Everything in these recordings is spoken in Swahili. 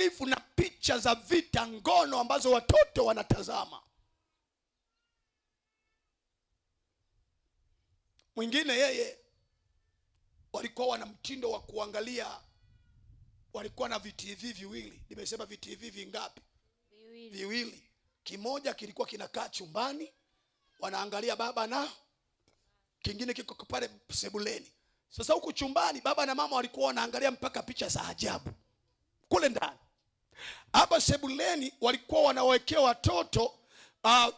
uhalifu na picha za vita, ngono ambazo watoto wanatazama. Mwingine yeye walikuwa wana mtindo wa kuangalia, walikuwa na VTV viwili. Nimesema VTV vingapi? Viwili. Kimoja kilikuwa kinakaa chumbani, wanaangalia baba, na kingine kiko pale sebuleni. Sasa huku chumbani baba na mama walikuwa wanaangalia mpaka picha za ajabu kule ndani. Hapa sebuleni walikuwa wanawekea watoto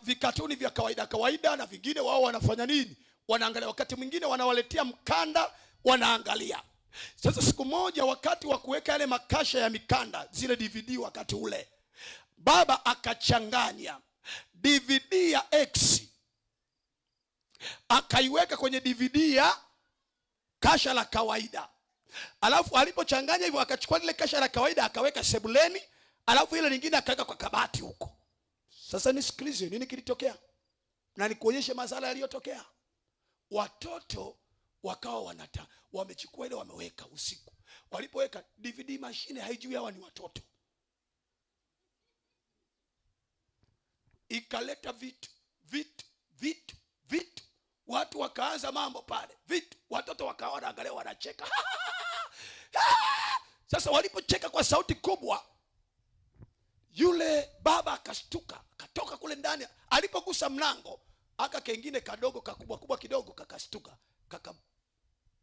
vikatuni vya kawaida, na vingine wao wanafanya nini? Wanaangalia. Wakati mwingine wanawaletea mkanda, wanaangalia. Sasa siku moja, wakati wa kuweka yale makasha ya mikanda, zile DVD, wakati ule baba akachanganya DVD ya X akaiweka kwenye DVD ya kasha la kawaida. Alafu alipochanganya hivyo, akachukua ile kasha la kawaida akaweka sebuleni, alafu ile nyingine akaweka kwa kabati huko. Sasa nisikilize nini kilitokea, na nikuonyeshe masala yaliyotokea. Watoto wakawa wamechukua ile, wameweka usiku. Walipoweka DVD, mashine haijui hawa ni watoto, ikaleta vitu. Watu wakaanza mambo pale, vitu. Watoto wakawa wanaangalia, wanacheka. Sasa walipocheka kwa sauti kubwa, yule baba akashtuka, akatoka kule ndani. Alipogusa mlango, aka kengine kadogo kakubwa kidogo kakashtuka,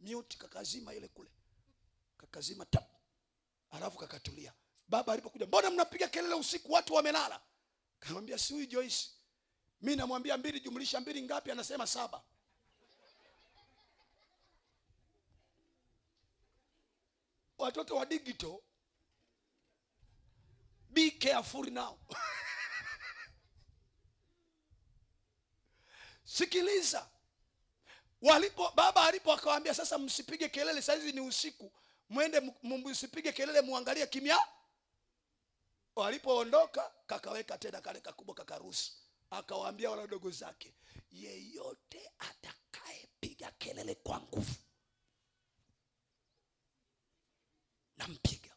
mute, kakazima ile kule, kakazima tap, alafu kakatulia. Baba alipokuja, mbona mnapiga kelele usiku, watu wamelala? Kamwambia, si huyu Joyce, mimi namwambia 2 jumlisha 2 ngapi? Anasema 7. Watoto wa digital, be careful now. Sikiliza, baba alipo akawaambia, sasa msipige kelele, saizi ni usiku, mwende msipige kelele, muangalie kimya. Walipoondoka, kakaweka tena kale kakubwa, kakaruhusu. Akawaambia wale wadogo zake, yeyote atakayepiga kelele kwa nguvu nampiga.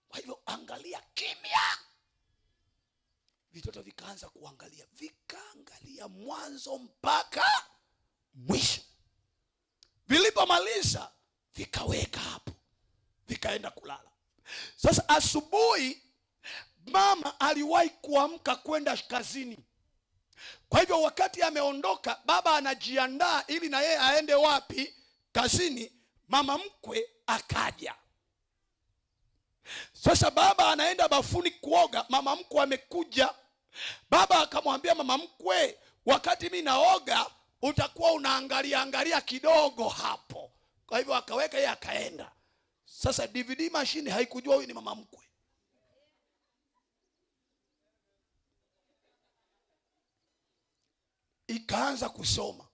Kwa hivyo angalia kimya. Vitoto vikaanza kuangalia, vikaangalia mwanzo mpaka mwisho. Vilipomaliza vikaweka hapo, vikaenda kulala. Sasa asubuhi mama aliwahi kuamka kwenda kazini. Kwa hivyo wakati ameondoka, baba anajiandaa ili na yeye aende wapi? Kazini. Mama mkwe akaja. Sasa baba anaenda bafuni kuoga, mama mkwe amekuja. Baba akamwambia mama mkwe, wakati mimi naoga utakuwa unaangalia kidogo hapo. Kwa hivyo akaweka, yeye akaenda. Sasa DVD machine haikujua huyu ni mama mkwe. Ikaanza kusoma.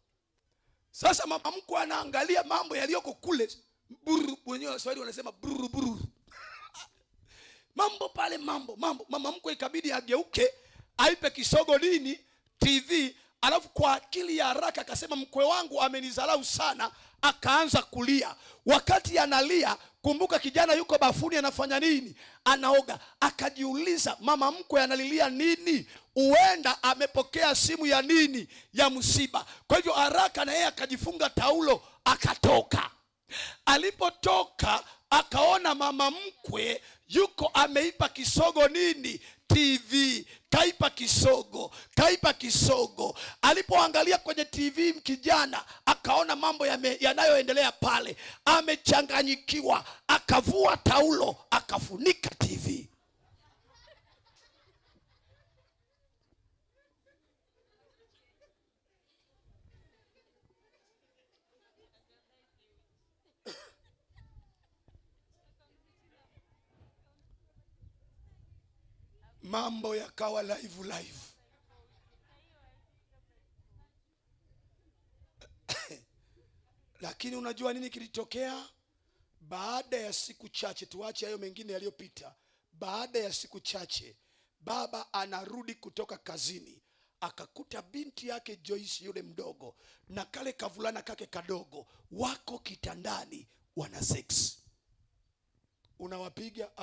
Sasa mama mkwe anaangalia mambo yaliyoko kule, wenyewe Waswahili wanasema buru. Mambo pale, mambo. Mama mkwe ikabidi ageuke, aipe kisogo nini TV. Alafu kwa akili ya haraka akasema, mkwe wangu amenizalau sana. Akaanza kulia. Wakati analia, kumbuka kijana yuko bafuni anafanya nini? Anaoga. Akajiuliza, mama mkwe analilia nini? Huenda amepokea simu ya nini? Ya msiba. Kwa hivyo haraka na yeye akajifunga taulo, akatoka. Alipotoka akaona mama mkwe yuko ameipa kisogo nini? TV. Kaipa kisogo. Alipoangalia kwenye TV kijana akaona mambo yanayoendelea pale. Amechanganyikiwa, akavua taulo, akafunika TV. Mambo yakawa live. Lakini unajua nini kilitokea? Baada ya siku chache, tuache hayo mengine yaliyopita. Baada ya siku chache, baba anarudi kutoka kazini, akakuta binti yake Joyce yule mdogo na kale kavulana kake kadogo wako kitandani, wana sex. Unawapiga au